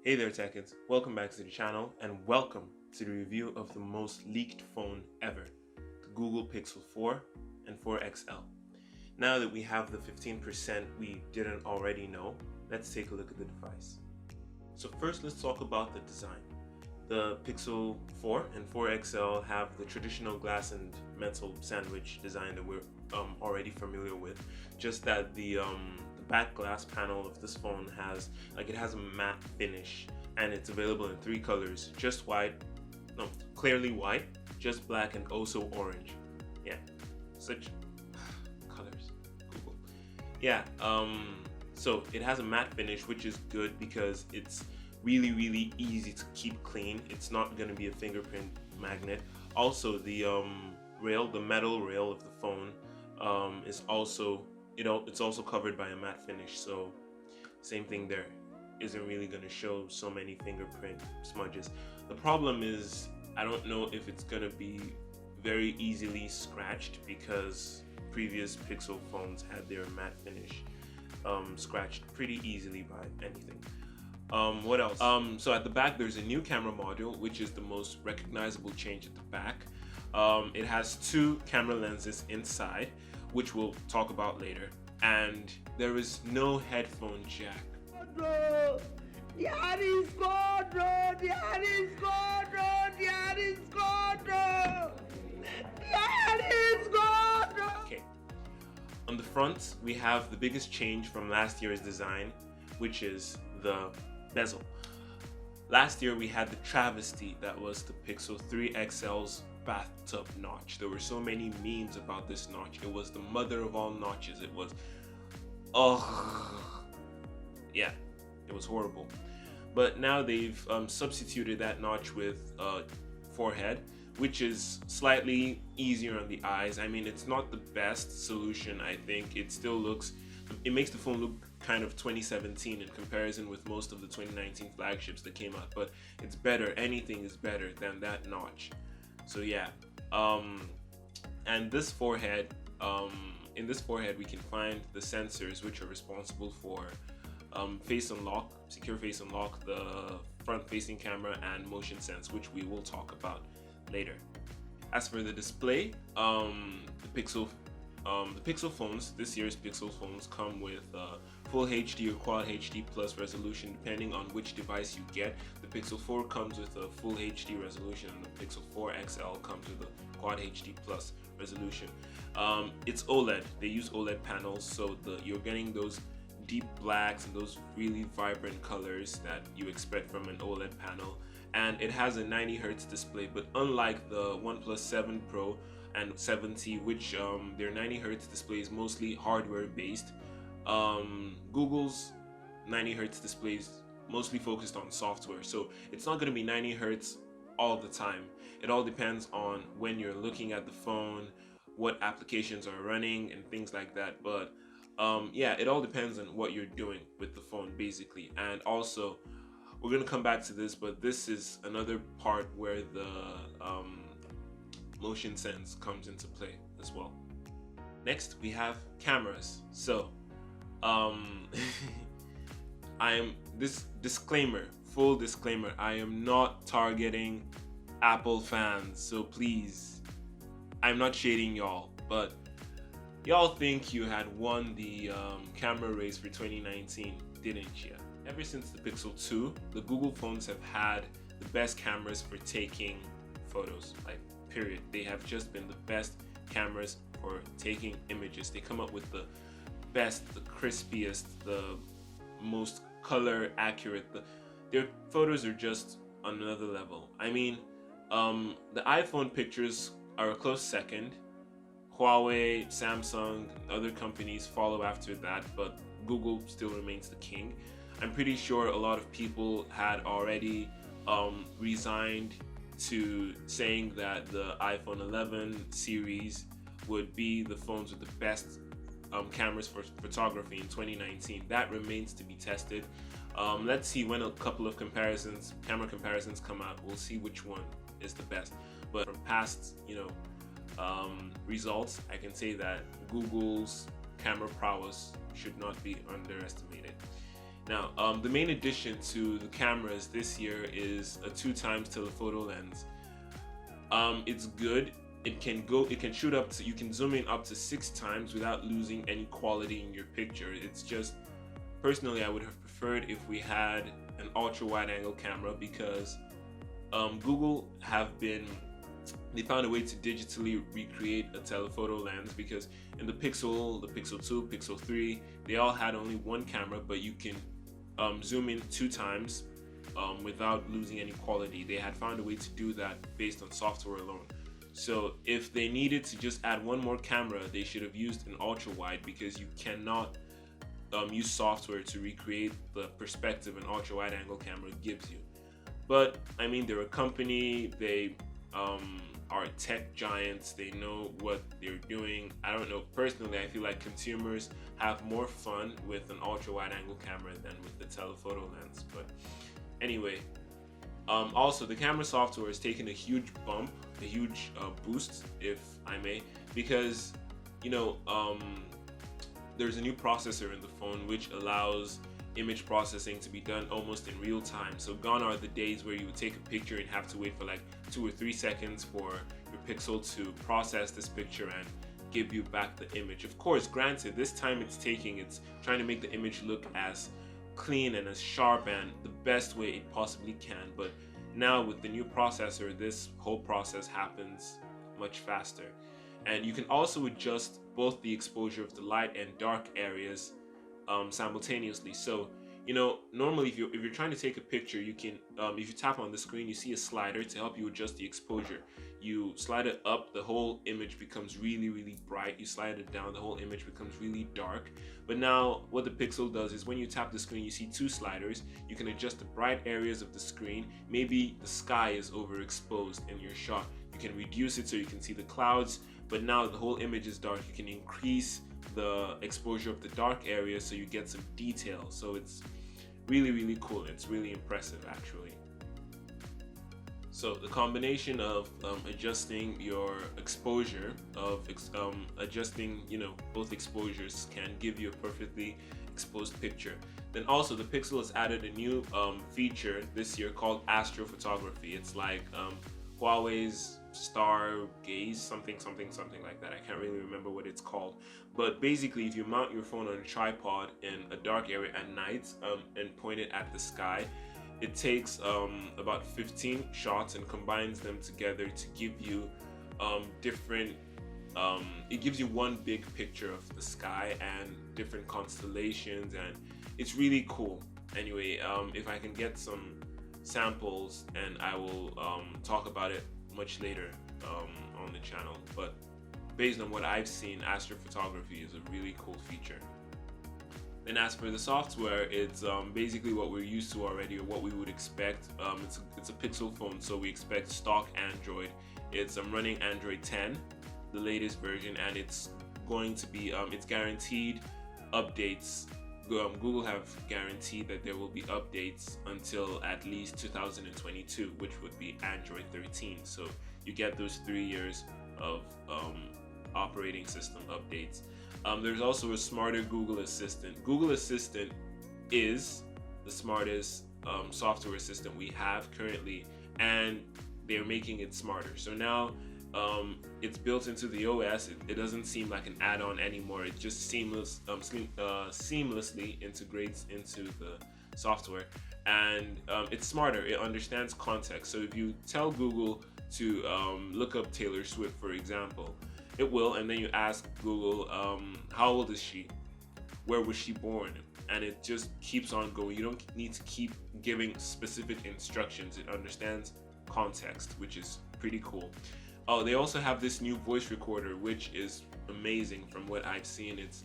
Hey there Techies, welcome back to the channel and welcome to the review of the most leaked phone ever, the Google Pixel 4 and 4 XL. Now that we have the 15% we didn't already know, let's take a look at the device. So first let's talk about the design. The Pixel 4 and 4 XL have the traditional glass and metal sandwich design that we're already familiar with, just that the back glass panel of this phone has it has a matte finish, and it's available in three colors: just white, no, clearly white, just black, and also orange. Yeah, such colors. Google. Yeah. So it has a matte finish, which is good because it's really easy to keep clean. It's not going to be a fingerprint magnet. Also, the the metal rail of the phone is also it's also covered by a matte finish, so same thing there. Isn't really going to show so many fingerprint smudges. The problem is I don't know if it's going to be very easily scratched, because previous Pixel phones had their matte finish scratched pretty easily by anything. What else? So at the back there's a new camera module, which is the most recognizable change at the back. It has two camera lenses inside, which we'll talk about later, and there is no headphone jack. Bro, the ad is gone, bro. The ad is gone, bro. The ad is gone, bro. The ad is gone, bro. Okay. On the front, we have the biggest change from last year's design, which is the bezel. Last year we had the travesty that was the Pixel 3 XL's bathtub notch. There were so many memes about this notch. It was the mother of all notches. It was, yeah, it was horrible. But now they've substituted that notch with forehead, which is slightly easier on the eyes. I mean, it's not the best solution. I think it makes the phone look kind of 2017 in comparison with most of the 2019 flagships that came out, but it's better. Anything is better than that notch. So yeah, and this forehead, in this forehead we can find the sensors which are responsible for face unlock, secure face unlock, the front facing camera, and motion sense, which we will talk about later. As for the display, the Pixel phones, this year's Pixel phones, come with Full HD or Quad HD Plus resolution depending on which device you get. The Pixel 4 comes with a Full HD resolution, and the Pixel 4 XL comes with a Quad HD Plus resolution. It's OLED. They use OLED panels, so you're getting those deep blacks and those really vibrant colors that you expect from an OLED panel. And it has a 90Hz display, but unlike the OnePlus 7 Pro and 7T, which their 90Hz display is mostly hardware based, Google's 90Hz display is mostly focused on software, so it's not going to be 90Hz all the time. It all depends on when you're looking at the phone, what applications are running, and things like that. But yeah, it all depends on what you're doing with the phone basically. And also, we're going to come back to this, but this is another part where the motion sense comes into play as well. Next we have cameras. So full disclaimer, I am not targeting Apple fans, so please, I'm not shading y'all, but y'all think you had won the camera race for 2019, didn't you? Ever since the Pixel 2, the Google phones have had the best cameras for taking photos, like period. They have just been the best cameras for taking images. They come up with the best, the crispiest, the most color accurate. Their photos are just on another level. I mean, the iPhone pictures are a close second. Huawei, Samsung, other companies follow after that, but Google still remains the king. I'm pretty sure a lot of people had already resigned to saying that the iPhone 11 series would be the phones with the best cameras for photography in 2019. That remains to be tested. Let's see when a couple of camera comparisons come out. We'll see which one is the best. But from past, results, I can say that Google's camera prowess should not be underestimated. Now, the main addition to the cameras this year is a 2x telephoto lens. It's good. It can shoot up to, you can zoom in up to 6 times without losing any quality in your picture. It's just, personally, I would have preferred if we had an ultra wide angle camera, because Google they found a way to digitally recreate a telephoto lens, because in the Pixel 2, Pixel 3, they all had only one camera, but you can zoom in 2 times without losing any quality. They had found a way to do that based on software alone. So if they needed to just add one more camera, they should have used an ultra wide, because you cannot use software to recreate the perspective an ultra wide angle camera gives you. But I mean, they're a company, they are tech giants, they know what they're doing. I don't know, personally, I feel like consumers have more fun with an ultra wide angle camera than with the telephoto lens. But anyway, also the camera software has taken a huge bump, a huge boost, if I may, because there's a new processor in the phone which allows image processing to be done almost in real time. So gone are the days where you would take a picture and have to wait for like 2 or 3 seconds for your Pixel to process this picture and give you back the image. Of course, granted, this time it's trying to make the image look as clean and as sharp and the best way it possibly can. But now with the new processor, this whole process happens much faster. And you can also adjust both the exposure of the light and dark areas simultaneously. So normally if you're trying to take a picture, you can if you tap on the screen, you see a slider to help you adjust the exposure. You slide it up, the whole image becomes really, really bright. You slide it down, the whole image becomes really dark. But now what the Pixel does is when you tap the screen, you see 2 sliders. You can adjust the bright areas of the screen. Maybe the sky is overexposed in your shot, you can reduce it so you can see the clouds. But now the whole image is dark, you can increase the exposure of the dark areas so you get some detail. So it's really, really cool. It's really impressive, actually. So the combination of adjusting your exposure, adjusting both exposures, can give you a perfectly exposed picture. Then also the Pixel has added a new feature this year called astrophotography. It's like Huawei's Stargaze, something like that. I can't really remember what it's called. But basically, if you mount your phone on a tripod in a dark area at night and point it at the sky, it takes about 15 shots and combines them together to give you it gives you one big picture of the sky and different constellations, and it's really cool. Anyway, if I can get some samples, and I will talk about it much later on the channel. But based on what I've seen, astrophotography is a really cool feature. And as for the software, it's basically what we're used to already, or what we would expect. It's a Pixel phone, so we expect stock Android. It's running Android 10, the latest version, and it's going to be it's guaranteed updates. Google have guaranteed that there will be updates until at least 2022, which would be Android 13. So you get those 3 years of operating system updates. There's also a smarter Google Assistant. Google Assistant is the smartest software assistant we have currently, and they're making it smarter. So now it's built into the OS. It doesn't seem like an add-on anymore. It just seamlessly integrates into the software, and it's smarter. It understands context. So if you tell Google to look up Taylor Swift, for example, it will, and then you ask Google, how old is she? Where was she born? And it just keeps on going. You don't need to keep giving specific instructions. It understands context, which is pretty cool. Oh, they also have this new voice recorder, which is amazing from what I've seen. It's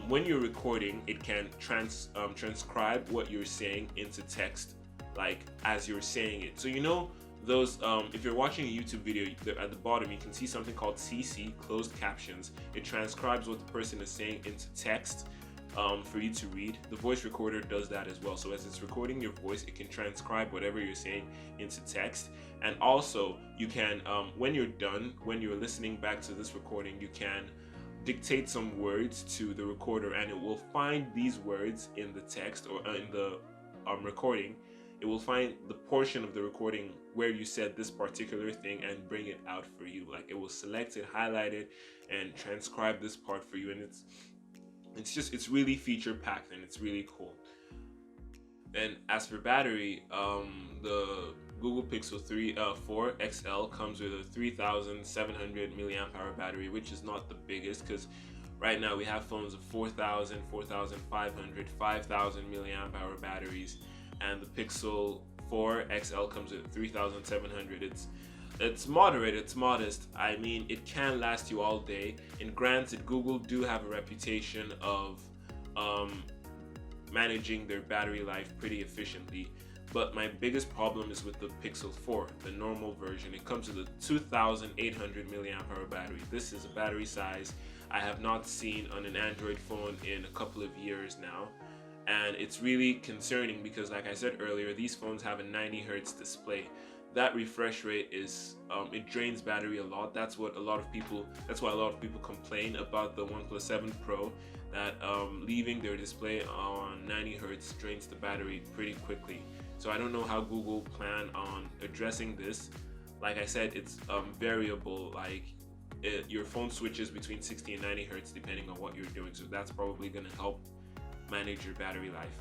when you're recording, it can transcribe what you're saying into text, like as you're saying it. So those, if you're watching a YouTube video, at the bottom you can see something called CC, closed captions. It transcribes what the person is saying into text for you to read. The voice recorder does that as well. So as it's recording your voice, it can transcribe whatever you're saying into text. And also you can, when you're done, when you're listening back to this recording, you can dictate some words to the recorder, and it will find these words in the text or in the recording. It will find the portion of the recording where you said this particular thing and bring it out for you. Like, it will select it, highlight it, and transcribe this part for you. And it's really feature packed, and it's really cool. And as for battery, the Google Pixel 4 XL comes with a 3,700 milliamp hour battery, which is not the biggest, because right now we have phones of 4,000, 4,500, 5,000 milliamp hour batteries, and the Pixel 4 XL comes with 3,700. It's moderate, it's modest. I mean, it can last you all day. And granted, Google do have a reputation of managing their battery life pretty efficiently, but my biggest problem is with the Pixel 4, the normal version. It comes with a 2,800 milliamp hour battery. This is a battery size I have not seen on an Android phone in a couple of years now, and it's really concerning because, like I said earlier, these phones have a 90 Hertz display. That refresh rate is it drains battery a lot. That's why a lot of people complain about the OnePlus 7 Pro, that leaving their display on 90 Hertz drains the battery pretty quickly. So I don't know how Google plan on addressing this. Like I said, it's variable. Like your phone switches between 60 and 90 Hertz depending on what you're doing. So that's probably going to help manage your battery life.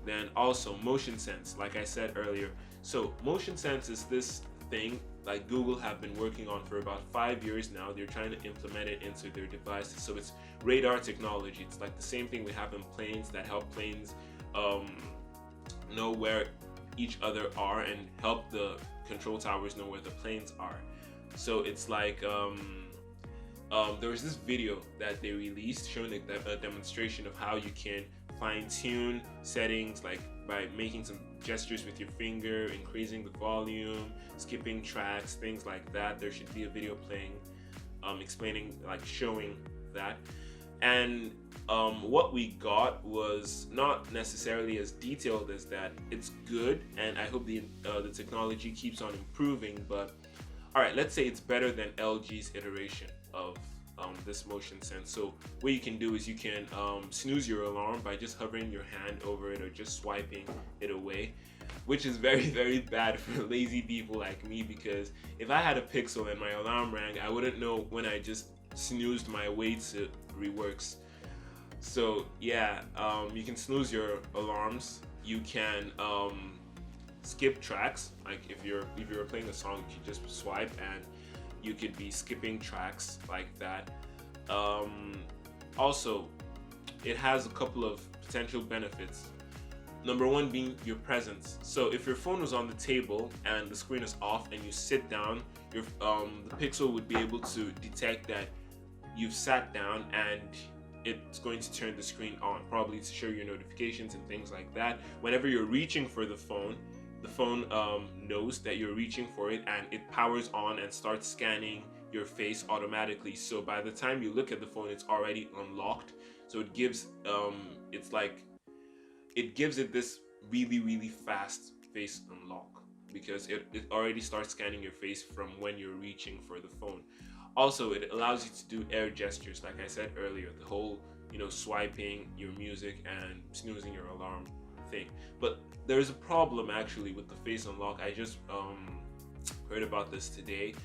Then also motion sense, like I said earlier. So motion sense is this thing like Google have been working on for about 5 years now. They're trying to implement it into their devices. So it's radar technology. It's like the same thing we have in planes that help planes know where each other are and help the control towers know where the planes are. So it's like there was this video that they released showing a demonstration of how you can fine-tune settings, like by making some gestures with your finger, increasing the volume, skipping tracks, things like that. There should be a video playing explaining, like showing that. And what we got was not necessarily as detailed as that. It's good, and I hope the technology keeps on improving. But all right, let's say it's better than LG's iteration of this motion sense. So what you can do is you can snooze your alarm by just hovering your hand over it or just swiping it away, which is very, very bad for lazy people like me, because if I had a Pixel and my alarm rang, I wouldn't know when I just snoozed my way to reworks. So yeah, you can snooze your alarms. You can skip tracks. Like if you're playing a song, you can just swipe and you could be skipping tracks like that. Also, it has a couple of potential benefits. Number one being your presence. So if your phone was on the table and the screen is off and you sit down, the Pixel would be able to detect that you've sat down, and it's going to turn the screen on, probably to show your notifications and things like that. Whenever you're reaching for the phone knows that you're reaching for it, and it powers on and starts scanning your face automatically. So by the time you look at the phone, it's already unlocked. So it gives it this really, really fast face unlock, because it already starts scanning your face from when you're reaching for the phone. Also, it allows you to do air gestures, like I said earlier, the whole, swiping your music and snoozing your alarm thing. But there's a problem actually with the face unlock. I just heard about this today.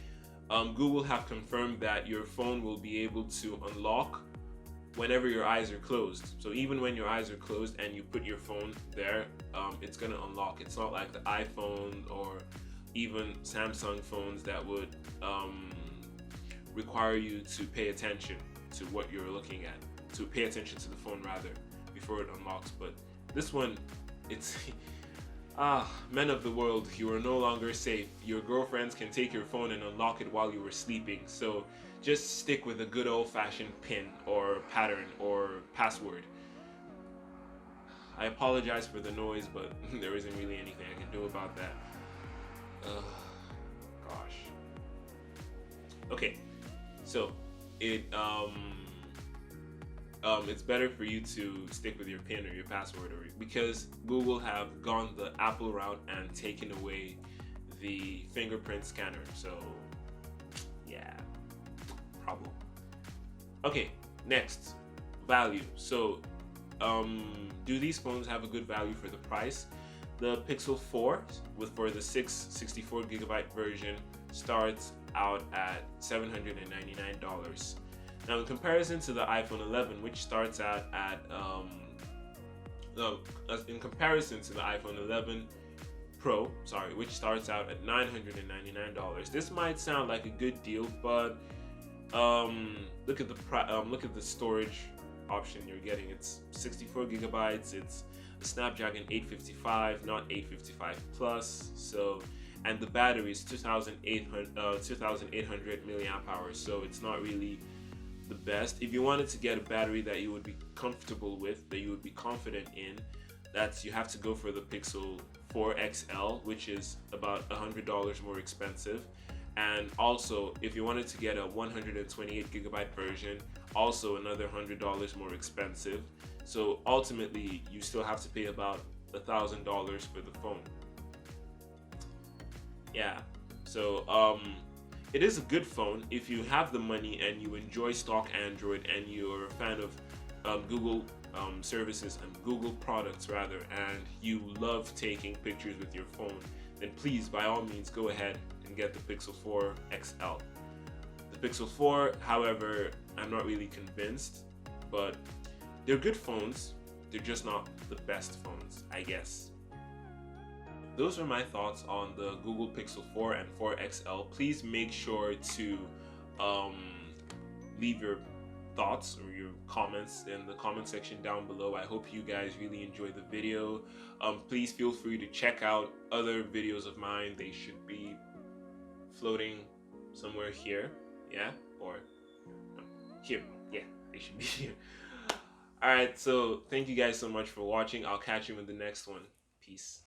Google have confirmed that your phone will be able to unlock whenever your eyes are closed. So even when your eyes are closed and you put your phone there, it's gonna unlock. It's not like the iPhone or even Samsung phones that would require you to pay attention to what you're looking at, to pay attention to the phone rather, before it unlocks. But this one, it's men of the world, you are no longer safe. Your girlfriends can take your phone and unlock it while you were sleeping. So just stick with a good old-fashioned PIN or pattern or password. I apologize for the noise, but there isn't really anything I can do about that. Gosh. Okay, so it's better for you to stick with your PIN or your password, or because Google have gone the Apple route and taken away the fingerprint scanner. So yeah, problem. Okay, Next, value. So do these phones have a good value for the price? The Pixel 4 for the 64GB version starts out at $799. Now, in comparison to the iPhone 11, which starts out at in comparison to the iPhone 11 Pro, which starts out at $999. This might sound like a good deal, but look at the storage option you're getting. It's 64 gigabytes. It's a Snapdragon 855, not 855 Plus. So, and the battery is 2,800 milliamp hours. So it's not really the best. If you wanted to get a battery that you would be comfortable with, that you would be confident in, you have to go for the Pixel 4 XL, which is about $100 more expensive. And also, if you wanted to get a 128 gigabyte version, also another $100 more expensive. So ultimately, you still have to pay about $1,000 for the phone. Yeah, so it is a good phone if you have the money and you enjoy stock Android and you're a fan of Google services and Google products rather, and you love taking pictures with your phone, then please, by all means, go ahead and get the Pixel 4 XL. The Pixel 4, however, I'm not really convinced, but they're good phones. They're just not the best phones, I guess. Those are my thoughts on the Google Pixel 4 and 4 XL. Please make sure to leave your thoughts or your comments in the comment section down below. I hope you guys really enjoyed the video. Please feel free to check out other videos of mine. They should be floating somewhere here, yeah, or here, yeah, they should be here. All right, so thank you guys so much for watching. I'll catch you in the next one. Peace.